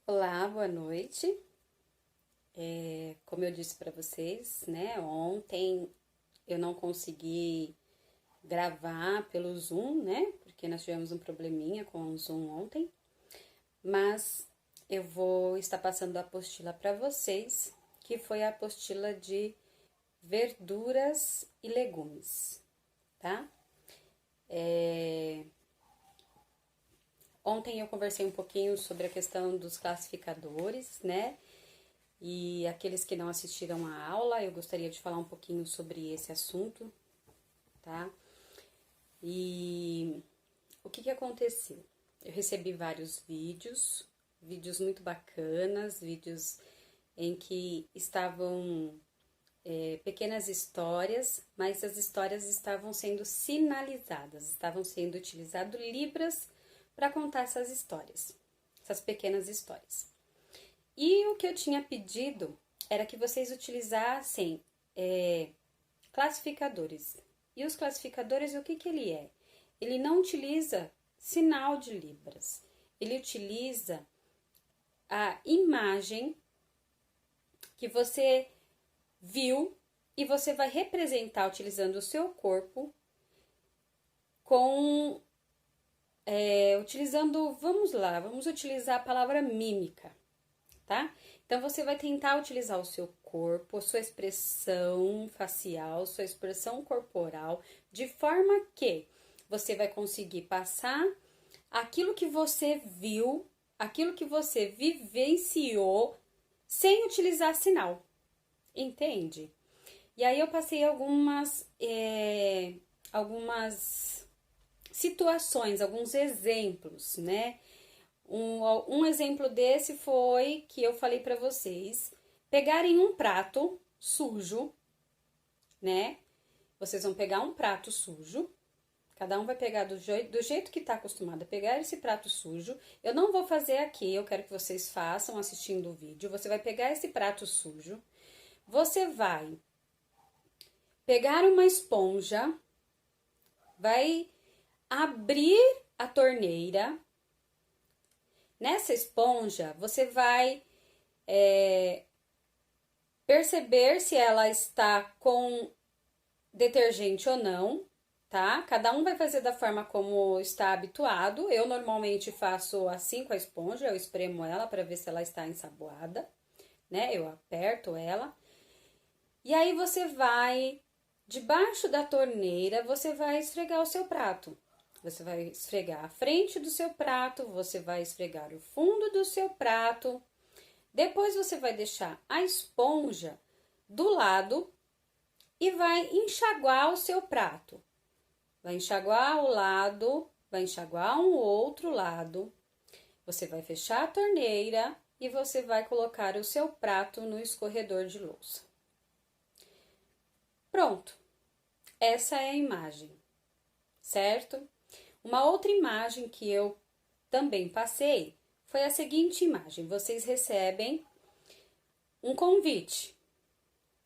Olá, boa noite. Como eu disse para vocês, né? Ontem eu não consegui gravar pelo Zoom, né? Porque nós tivemos um probleminha com o Zoom ontem. Mas eu vou estar passando a apostila para vocês, que foi a apostila de verduras e legumes, tá? Ontem eu conversei um pouquinho sobre a questão dos classificadores, né? E aqueles que não assistiram à aula, eu gostaria de falar um pouquinho sobre esse assunto, tá? E o que aconteceu? Eu recebi vários vídeos muito bacanas, vídeos em que estavam pequenas histórias, mas as histórias estavam sendo sinalizadas, estavam sendo utilizado libras para contar essas histórias, essas pequenas histórias. E o que eu tinha pedido era que vocês utilizassem classificadores. E os classificadores, o que ele é? Ele não utiliza sinal de libras. Ele utiliza a imagem que você viu e você vai representar utilizando o seu corpo vamos utilizar a palavra mímica, tá? Então, você vai tentar utilizar o seu corpo, a sua expressão facial, sua expressão corporal, de forma que você vai conseguir passar aquilo que você viu, aquilo que você vivenciou, sem utilizar sinal, entende? E aí eu passei algumas situações, alguns exemplos, né? Um exemplo desse foi que eu falei para vocês pegarem um prato sujo, né? Vocês vão pegar um prato sujo, cada um vai pegar do jeito que tá acostumado a pegar esse prato sujo. Eu não vou fazer aqui, eu quero que vocês façam assistindo o vídeo. Você vai pegar esse prato sujo, você vai pegar uma esponja, vai abrir a torneira. Nessa esponja, você vai perceber se ela está com detergente ou não, tá? Cada um vai fazer da forma como está habituado. Eu normalmente faço assim com a esponja, eu espremo ela para ver se ela está ensaboada, né? Eu aperto ela. E aí você vai, debaixo da torneira, você vai esfregar o seu prato. Você vai esfregar a frente do seu prato, você vai esfregar o fundo do seu prato. Depois você vai deixar a esponja do lado e vai enxaguar o seu prato. Vai enxaguar o lado, vai enxaguar um outro lado. Você vai fechar a torneira e você vai colocar o seu prato no escorredor de louça. Pronto. Essa é a imagem, certo? Uma outra imagem que eu também passei foi a seguinte imagem. Vocês recebem um convite,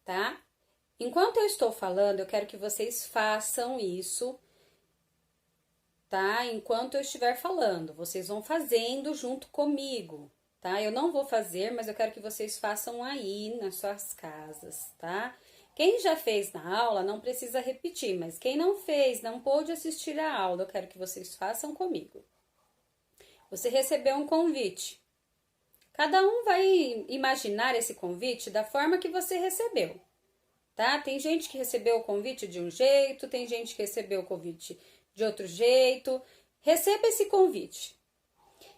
tá? Enquanto eu estou falando, eu quero que vocês façam isso, tá? Enquanto eu estiver falando, vocês vão fazendo junto comigo, tá? Eu não vou fazer, mas eu quero que vocês façam aí nas suas casas, tá? Quem já fez na aula não precisa repetir, mas quem não fez, não pôde assistir a aula, eu quero que vocês façam comigo. Você recebeu um convite. Cada um vai imaginar esse convite da forma que você recebeu, tá? Tem gente que recebeu o convite de um jeito, tem gente que recebeu o convite de outro jeito. Receba esse convite.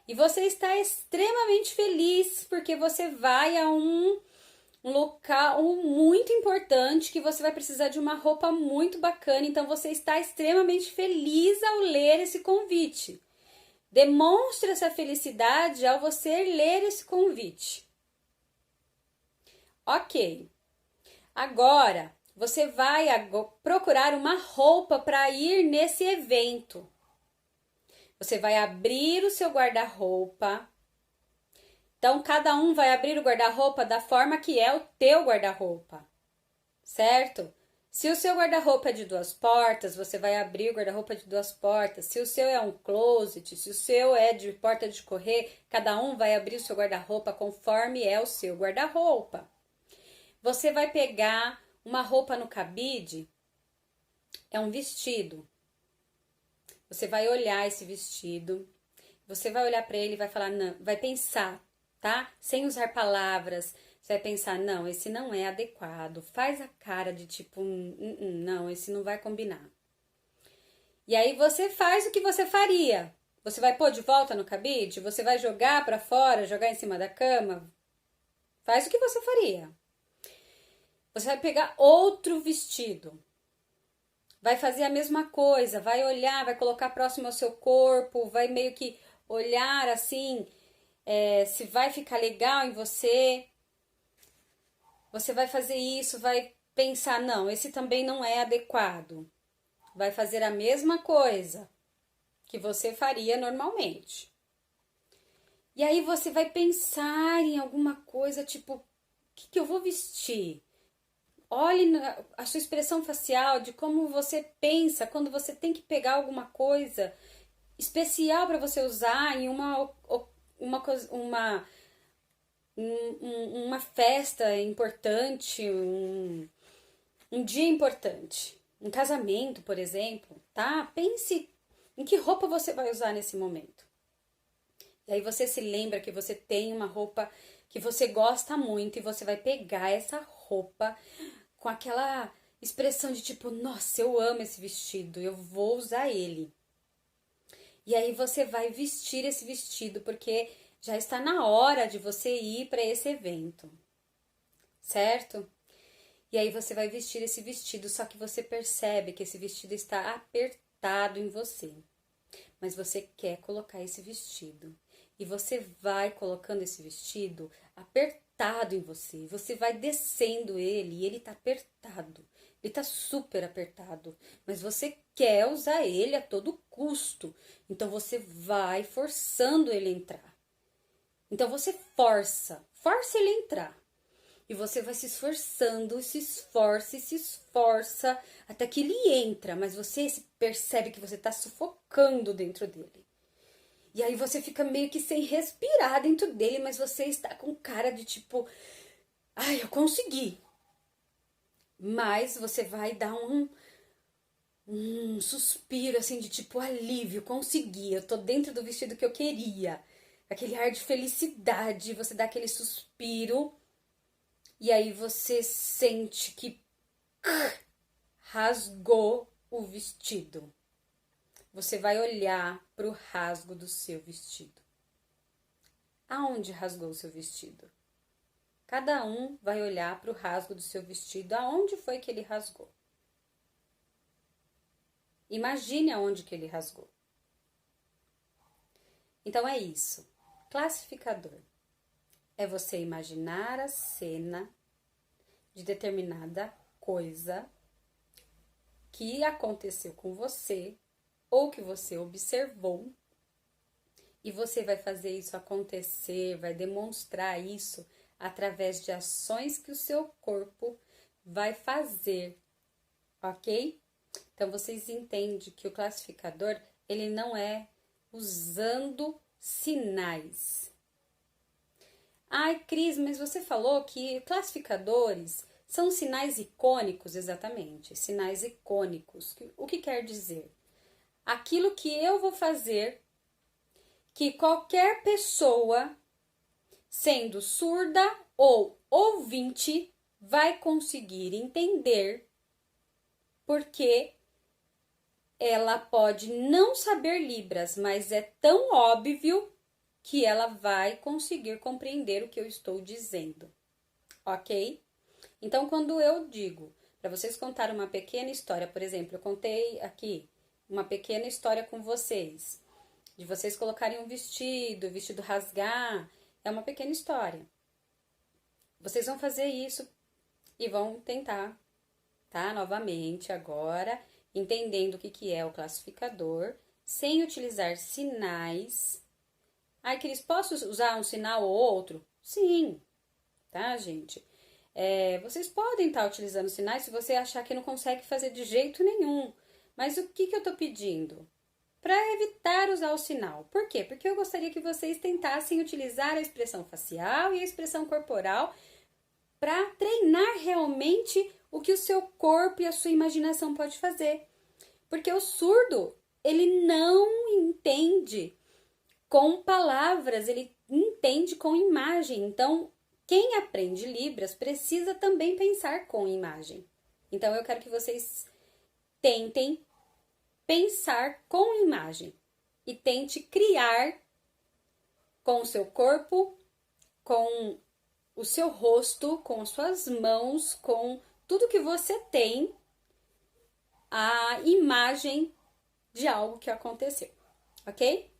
E você está extremamente feliz porque você vai a um local muito importante, que você vai precisar de uma roupa muito bacana, então você está extremamente feliz ao ler esse convite. Demonstre essa felicidade ao você ler esse convite. Ok. Agora, você vai procurar uma roupa para ir nesse evento. Você vai abrir o seu guarda-roupa. Então, cada um vai abrir o guarda-roupa da forma que é o teu guarda-roupa, certo? Se o seu guarda-roupa é de 2 portas, você vai abrir o guarda-roupa de 2 portas. Se o seu é um closet, se o seu é de porta de correr, cada um vai abrir o seu guarda-roupa conforme é o seu guarda-roupa. Você vai pegar uma roupa no cabide, é um vestido. Você vai olhar esse vestido, você vai olhar para ele e vai falar, não, vai pensar, tá? Sem usar palavras. Você vai pensar, não, esse não é adequado. Faz a cara de tipo, não, esse não vai combinar. E aí você faz o que você faria. Você vai pôr de volta no cabide? Você vai jogar para fora, jogar em cima da cama? Faz o que você faria. Você vai pegar outro vestido. Vai fazer a mesma coisa, vai olhar, vai colocar próximo ao seu corpo, vai meio que olhar assim, se vai ficar legal em você. Você vai fazer isso, vai pensar, não, esse também não é adequado. Vai fazer a mesma coisa que você faria normalmente. E aí você vai pensar em alguma coisa, tipo, o que eu vou vestir? Olhe a sua expressão facial, de como você pensa quando você tem que pegar alguma coisa especial para você usar em uma festa importante, um dia importante, um casamento, por exemplo, tá? Pense em que roupa você vai usar nesse momento. E aí você se lembra que você tem uma roupa que você gosta muito e você vai pegar essa roupa com aquela expressão de tipo, nossa, eu amo esse vestido, eu vou usar ele. E aí você vai vestir esse vestido porque já está na hora de você ir para esse evento, certo? E aí você vai vestir esse vestido, só que você percebe que esse vestido está apertado em você. Mas você quer colocar esse vestido. E você vai colocando esse vestido apertado em você. Você vai descendo ele e ele tá apertado. Ele tá super apertado. Mas você quer usar ele a todo custo. Então você vai forçando ele a entrar. Então você força ele a entrar. E você vai se esforçando, se esforça até que ele entra. Mas você percebe que você está sufocando dentro dele. E aí você fica meio que sem respirar dentro dele, mas você está com cara de tipo, ai, eu consegui. Mas você vai dar um suspiro assim de tipo alívio, consegui, eu tô dentro do vestido que eu queria. Aquele ar de felicidade, você dá aquele suspiro e aí você sente que rasgou o vestido. Você vai olhar para o rasgo do seu vestido. Aonde rasgou o seu vestido? Cada um vai olhar para o rasgo do seu vestido. Aonde foi que ele rasgou? Imagine aonde que ele rasgou. Então é isso. Classificador. É você imaginar a cena de determinada coisa que aconteceu com você ou que você observou, e você vai fazer isso acontecer, vai demonstrar isso através de ações que o seu corpo vai fazer, ok? Então, vocês entendem que o classificador, ele não é usando sinais. Ai, Cris, mas você falou que classificadores são sinais icônicos, exatamente, sinais icônicos. O que quer dizer? Aquilo que eu vou fazer, que qualquer pessoa, sendo surda ou ouvinte, vai conseguir entender, porque ela pode não saber Libras, mas é tão óbvio que ela vai conseguir compreender o que eu estou dizendo, ok? Então, quando eu digo para vocês contar uma pequena história, por exemplo, eu contei aqui uma pequena história com vocês, de vocês colocarem um vestido, o vestido rasgar, é uma pequena história. Vocês vão fazer isso e vão tentar, tá? Novamente agora, entendendo o que é o classificador, sem utilizar sinais. Ai, Cris, posso usar um sinal ou outro? Sim, tá, gente? Vocês podem estar utilizando sinais se você achar que não consegue fazer de jeito nenhum. Mas o que eu tô pedindo? Para evitar usar o sinal. Por quê? Porque eu gostaria que vocês tentassem utilizar a expressão facial e a expressão corporal para treinar realmente o que o seu corpo e a sua imaginação pode fazer. Porque o surdo, ele não entende com palavras, ele entende com imagem. Então, quem aprende Libras precisa também pensar com imagem. Então, eu quero que vocês tentem pensar com imagem e tente criar com o seu corpo, com o seu rosto, com as suas mãos, com tudo que você tem, a imagem de algo que aconteceu, ok?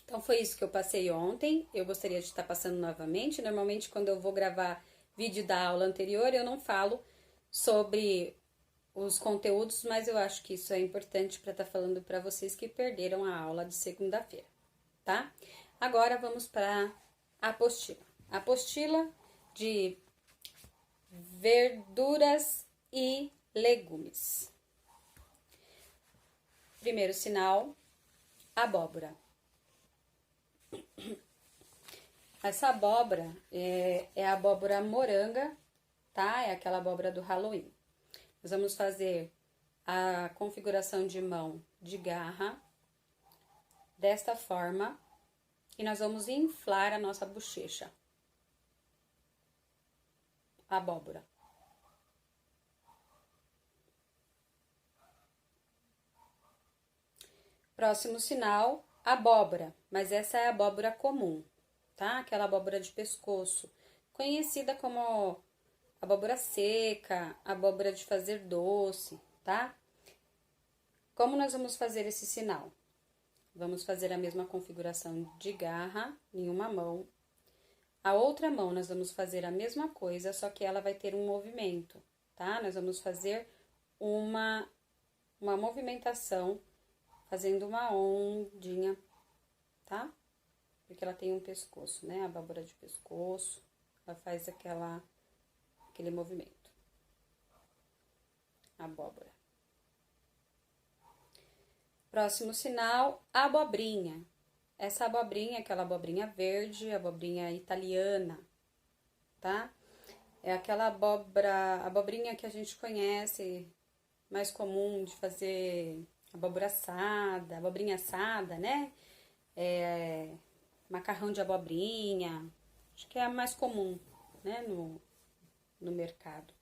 Então, foi isso que eu passei ontem. Eu gostaria de estar passando novamente. Normalmente, quando eu vou gravar vídeo da aula anterior, eu não falo sobre os conteúdos, mas eu acho que isso é importante para estar falando para vocês que perderam a aula de segunda-feira, tá? Agora, vamos para a apostila. A apostila de verduras e legumes. Primeiro sinal, abóbora. Essa abóbora é a abóbora moranga, tá? É aquela abóbora do Halloween. Nós vamos fazer a configuração de mão de garra desta forma e nós vamos inflar a nossa bochecha. Abóbora. Próximo sinal, abóbora, mas essa é a abóbora comum, tá? Aquela abóbora de pescoço, conhecida como abóbora seca, abóbora de fazer doce, tá? Como nós vamos fazer esse sinal? Vamos fazer a mesma configuração de garra em uma mão. A outra mão nós vamos fazer a mesma coisa, só que ela vai ter um movimento, tá? Nós vamos fazer uma movimentação, fazendo uma ondinha, tá? Porque ela tem um pescoço, né? A abóbora de pescoço, ela faz aquele movimento. Abóbora. Próximo sinal, abobrinha. Essa abobrinha, aquela abobrinha verde, abobrinha italiana, tá? É aquela abobrinha que a gente conhece, mais comum de fazer abobrinha assada, né? Macarrão de abobrinha, acho que é a mais comum, né, no mercado.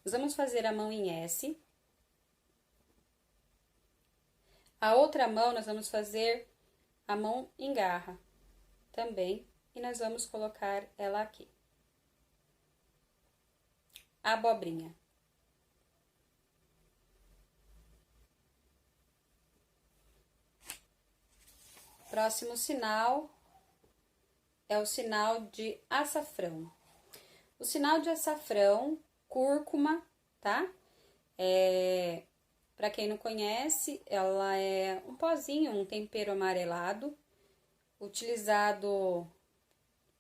Nós vamos fazer a mão em S. A outra mão, nós vamos fazer a mão em garra também, e nós vamos colocar ela aqui. Abobrinha. Próximo sinal é o sinal de açafrão. O sinal de açafrão, cúrcuma, tá? Para quem não conhece, ela é um pozinho, um tempero amarelado, utilizado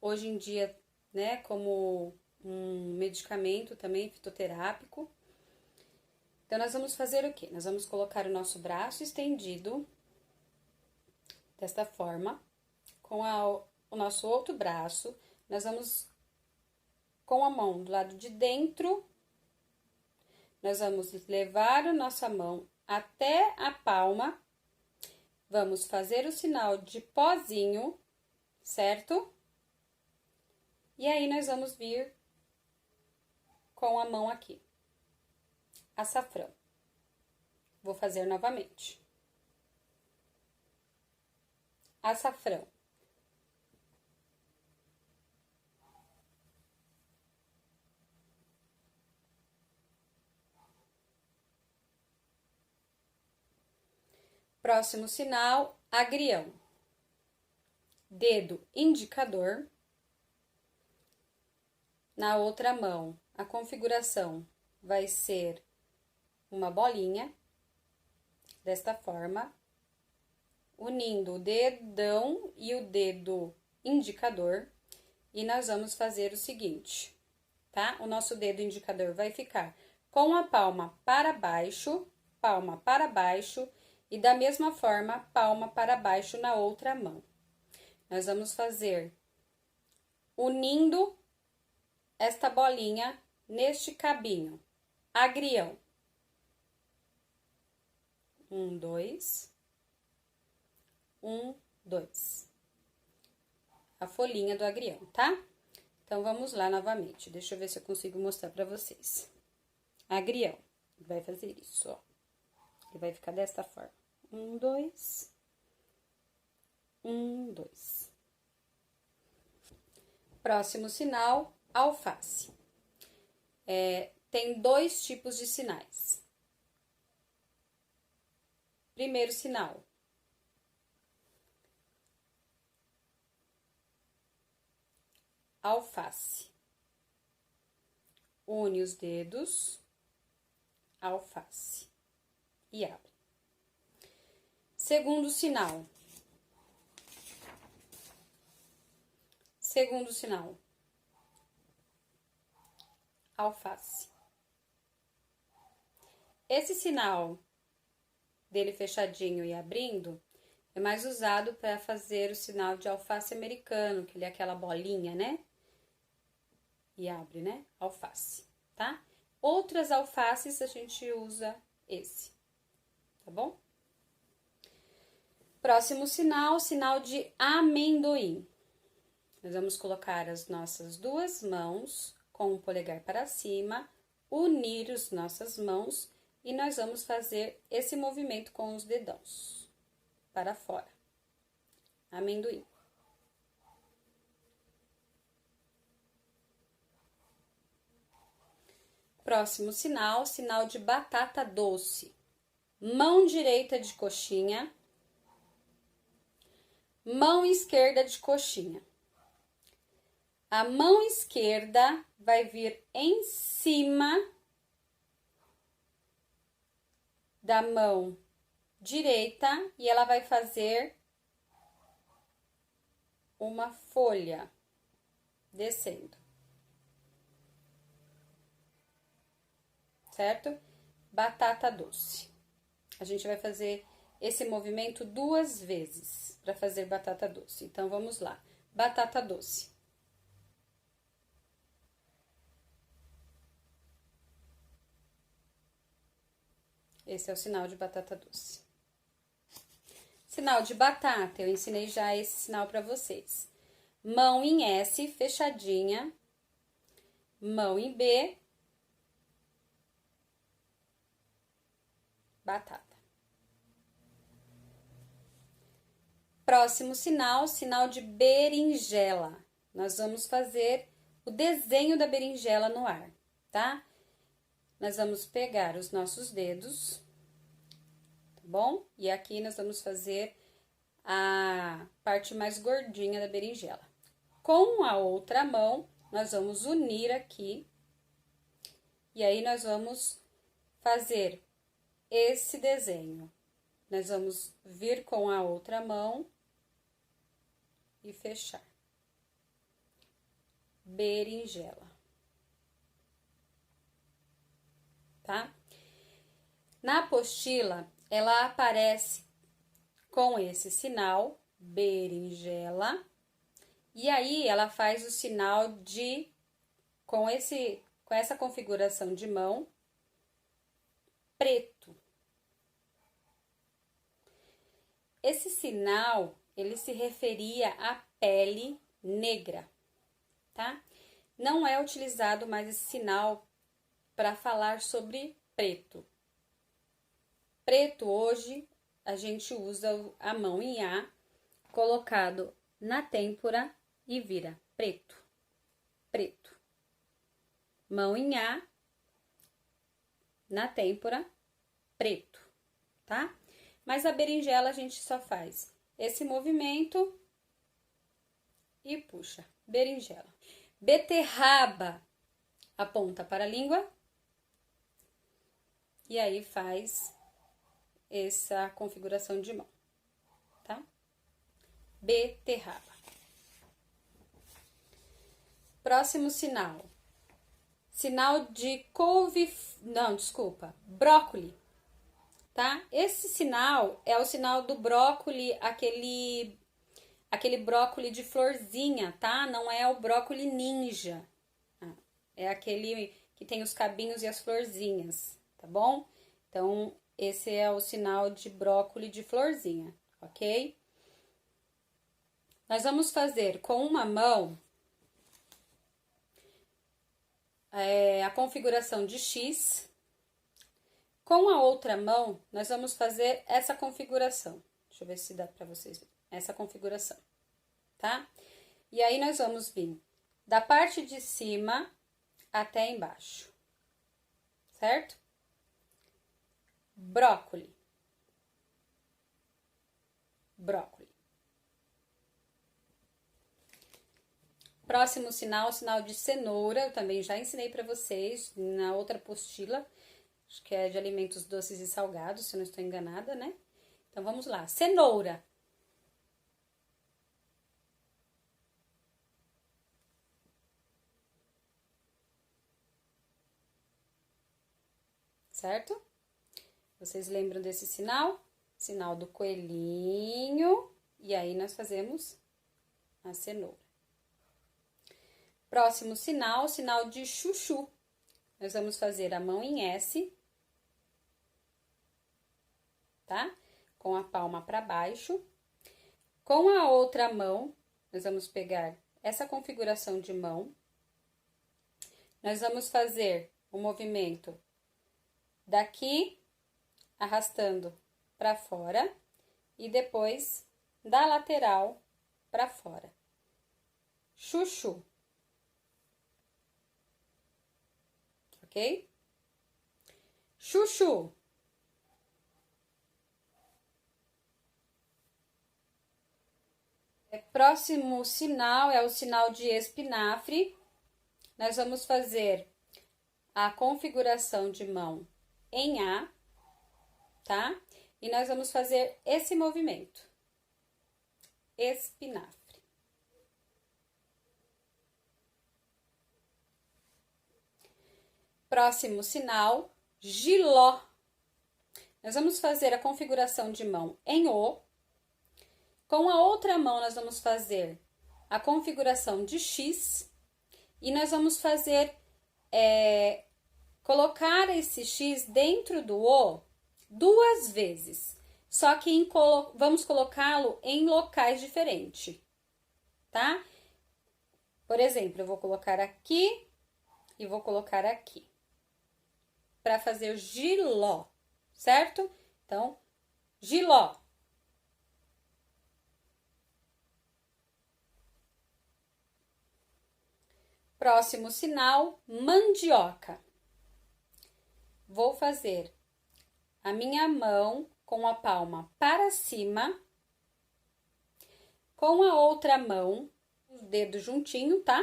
hoje em dia, né, como um medicamento também fitoterápico. Então, nós vamos fazer o quê? Nós vamos colocar o nosso braço estendido desta forma, com o nosso outro braço, nós vamos com a mão do lado de dentro, nós vamos levar a nossa mão até a palma, vamos fazer o sinal de pozinho, certo? E aí, nós vamos vir com a mão aqui, açafrão. Vou fazer novamente. Açafrão. Próximo sinal, agrião. Dedo indicador. Na outra mão, a configuração vai ser uma bolinha, desta forma, unindo o dedão e o dedo indicador, e nós vamos fazer o seguinte, tá? O nosso dedo indicador vai ficar com a palma para baixo, e da mesma forma, palma para baixo na outra mão. Nós vamos fazer unindo esta bolinha neste cabinho, agrião. 1, 2, 1, 2. A folhinha do agrião, tá? Então, vamos lá novamente. Deixa eu ver se eu consigo mostrar pra vocês. Agrião. Vai fazer isso, ó. Ele vai ficar desta forma. 1, 2. 1, 2. Próximo sinal, alface. Tem 2 tipos de sinais. Primeiro sinal. Alface. Une os dedos, alface, e abre. Segundo sinal. Segundo sinal. Alface. Esse sinal dele fechadinho e abrindo é mais usado para fazer o sinal de alface americano, que ele é aquela bolinha, né? E abre, né? Alface, tá? Outras alfaces a gente usa esse, tá bom? Próximo sinal, sinal de amendoim. Nós vamos colocar as nossas 2 mãos com o polegar para cima, unir as nossas mãos e nós vamos fazer esse movimento com os dedões para fora. Amendoim. Próximo sinal, sinal de batata doce. Mão direita de coxinha, mão esquerda de coxinha. A mão esquerda vai vir em cima da mão direita e ela vai fazer uma folha descendo. Certo? Batata doce. A gente vai fazer esse movimento 2 vezes para fazer batata doce. Então, vamos lá. Batata doce. Esse é o sinal de batata doce. Sinal de batata, eu ensinei já esse sinal para vocês. Mão em S, fechadinha. Mão em B. Batata. Próximo sinal, sinal de berinjela. Nós vamos fazer o desenho da berinjela no ar, tá? Nós vamos pegar os nossos dedos, tá bom? E aqui nós vamos fazer a parte mais gordinha da berinjela. Com a outra mão, nós vamos unir aqui. E aí, nós vamos fazer esse desenho. Nós vamos vir com a outra mão e fechar. Berinjela. Tá? Na apostila, ela aparece com esse sinal, berinjela, e aí ela faz o sinal de, com essa configuração de mão, preto. Esse sinal, ele se referia à pele negra, tá? Não é utilizado mais esse sinal para falar sobre preto. Preto, hoje, a gente usa a mão em A, colocado na têmpora e vira preto, preto. Mão em A, na têmpora, preto, tá? Mas a berinjela a gente só faz esse movimento e puxa, berinjela. Beterraba, aponta para a língua e aí faz essa configuração de mão, tá? Beterraba. Próximo sinal, sinal de couve, não, desculpa, brócoli, tá? Esse sinal é o sinal do brócoli, aquele brócoli de florzinha, tá? Não é o brócoli ninja, é aquele que tem os cabinhos e as florzinhas, tá bom? Então, esse é o sinal de brócoli de florzinha, ok? Nós vamos fazer com uma mão a configuração de X. Com a outra mão, nós vamos fazer essa configuração. Deixa eu ver se dá pra vocês verem. Essa configuração, tá? E aí, nós vamos vir da parte de cima até embaixo, certo? Brócoli. Brócoli. Próximo sinal, sinal de cenoura. Eu também já ensinei pra vocês na outra apostila. Acho que é de alimentos doces e salgados, se eu não estou enganada, né? Então, vamos lá. Cenoura. Certo? Vocês lembram desse sinal? Sinal do coelhinho. E aí, nós fazemos a cenoura. Próximo sinal, sinal de chuchu. Nós vamos fazer a mão em S, tá? Com a palma para baixo. Com a outra mão, nós vamos pegar essa configuração de mão. Nós vamos fazer o movimento daqui, arrastando para fora, e depois da lateral para fora. Chuchu. Ok? Chuchu. Próximo sinal é o sinal de espinafre. Nós vamos fazer a configuração de mão em A, tá? E nós vamos fazer esse movimento. Espinafre. Próximo sinal, giló. Nós vamos fazer a configuração de mão em O. Com a outra mão, nós vamos fazer a configuração de X. E nós vamos fazer, colocar esse X dentro do O 2 vezes. Só que vamos colocá-lo em locais diferentes, tá? Por exemplo, eu vou colocar aqui e vou colocar aqui. Para fazer giló, certo? Então, giló. Próximo sinal, mandioca. Vou fazer a minha mão com a palma para cima, com a outra mão, os dedos juntinho, tá?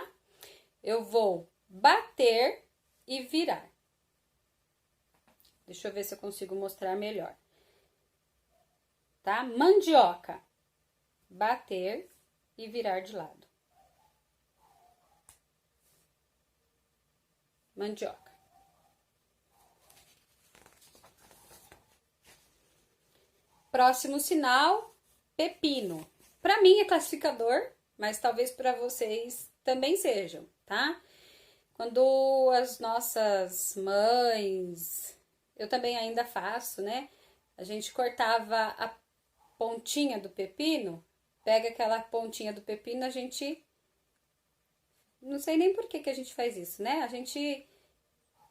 Eu vou bater e virar. Deixa eu ver se eu consigo mostrar melhor. Tá? Mandioca. Bater e virar de lado. Mandioca. Próximo sinal, pepino. Para mim é classificador, mas talvez para vocês também sejam, tá? Quando as nossas mães, eu também ainda faço, né? A gente cortava a pontinha do pepino, pega aquela pontinha do pepino, a gente... Não sei nem por que a gente faz isso, né? A gente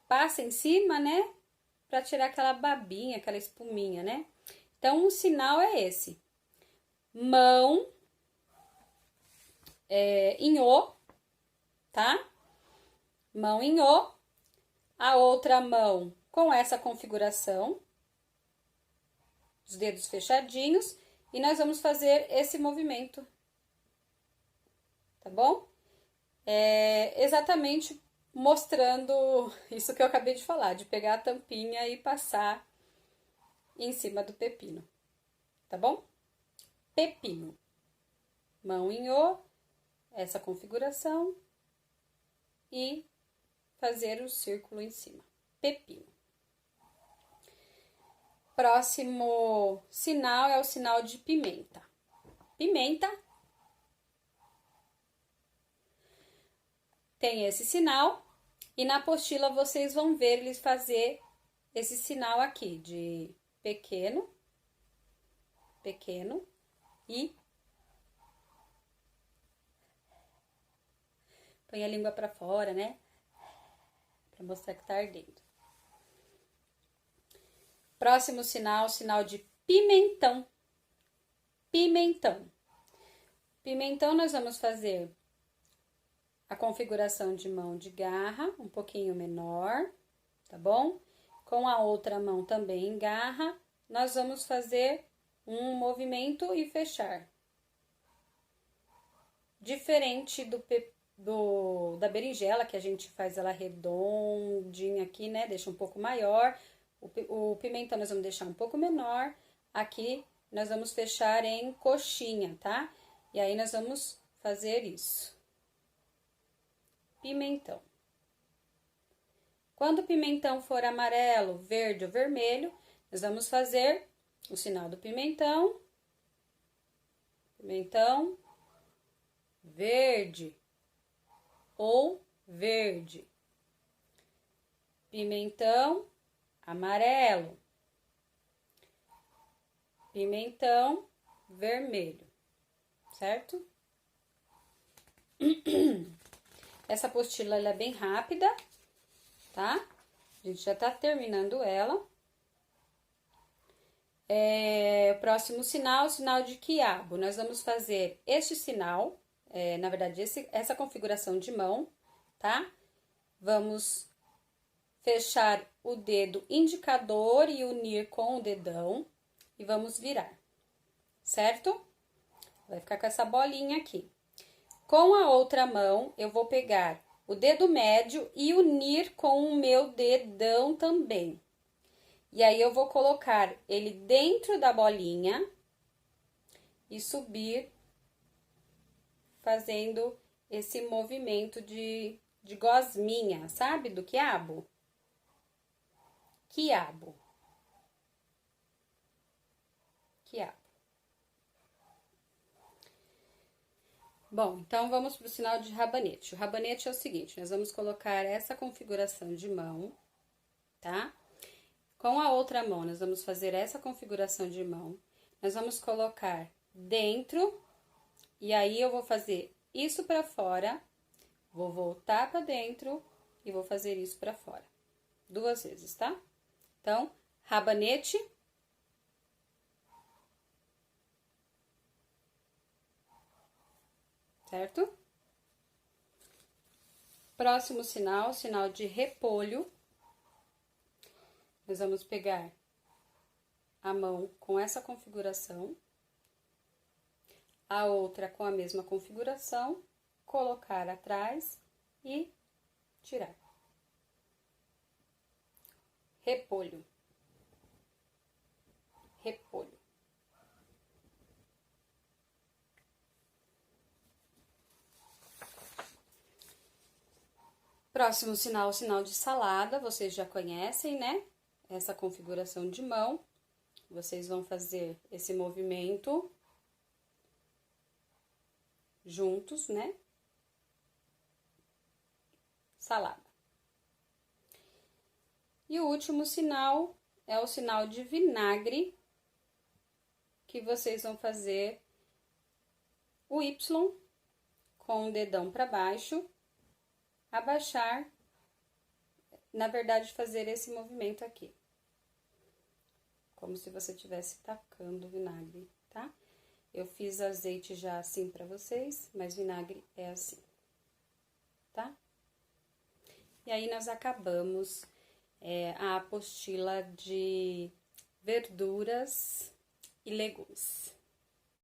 passa em cima, né? Pra tirar aquela babinha, aquela espuminha, né? Então, o sinal é esse. Mão em O, tá? Mão em O. A outra mão com essa configuração. Os dedos fechadinhos. E nós vamos fazer esse movimento. Tá bom? Exatamente mostrando isso que eu acabei de falar. De pegar a tampinha e passar em cima do pepino, tá bom? Pepino. Mão em O, essa configuração e fazer o círculo em cima. Pepino. Próximo sinal é o sinal de pimenta. Pimenta tem esse sinal e na apostila vocês vão ver eles fazer esse sinal aqui de pequeno, pequeno e põe a língua pra fora, né? Pra mostrar que tá ardendo. Próximo sinal, sinal de pimentão. Pimentão. Pimentão nós vamos fazer a configuração de mão de garra, um pouquinho menor, tá bom? Com a outra mão também em garra, nós vamos fazer um movimento e fechar. Diferente da berinjela, que a gente faz ela redondinha aqui, né? Deixa um pouco maior. O pimentão nós vamos deixar um pouco menor. Aqui nós vamos fechar em coxinha, tá? E aí nós vamos fazer isso. Pimentão. Quando o pimentão for amarelo, verde ou vermelho, nós vamos fazer o sinal do pimentão. Pimentão verde ou verde. Pimentão amarelo. Pimentão vermelho, certo? Essa apostila ela é bem rápida, tá? A gente já tá terminando ela. O próximo sinal, o sinal de quiabo. Nós vamos fazer este sinal, na verdade, essa configuração de mão, tá? Vamos fechar o dedo indicador e unir com o dedão e vamos virar, certo? Vai ficar com essa bolinha aqui. Com a outra mão, eu vou pegar o dedo médio e unir com o meu dedão também. E aí, eu vou colocar ele dentro da bolinha e subir, fazendo esse movimento de gosminha, sabe? Do quiabo. Quiabo. Quiabo. Bom, então vamos para o sinal de rabanete. O rabanete é o seguinte, nós vamos colocar essa configuração de mão, tá? Com a outra mão, nós vamos fazer essa configuração de mão. Nós vamos colocar dentro, e aí eu vou fazer isso para fora, vou voltar para dentro e vou fazer isso para fora. 2 vezes, tá? Então, rabanete. Certo? Próximo sinal, sinal de repolho. Nós vamos pegar a mão com essa configuração, a outra com a mesma configuração, colocar atrás e tirar. Repolho. Repolho. Próximo sinal, o sinal de salada, vocês já conhecem, né? Essa configuração de mão. Vocês vão fazer esse movimento juntos, né? Salada. E o último sinal é o sinal de vinagre, que vocês vão fazer o Y com o dedão para baixo, abaixar, na verdade, fazer esse movimento aqui. Como se você estivesse tacando vinagre, tá? Eu fiz azeite já assim pra vocês, mas vinagre é assim, tá? E aí, nós acabamos a apostila de verduras e legumes.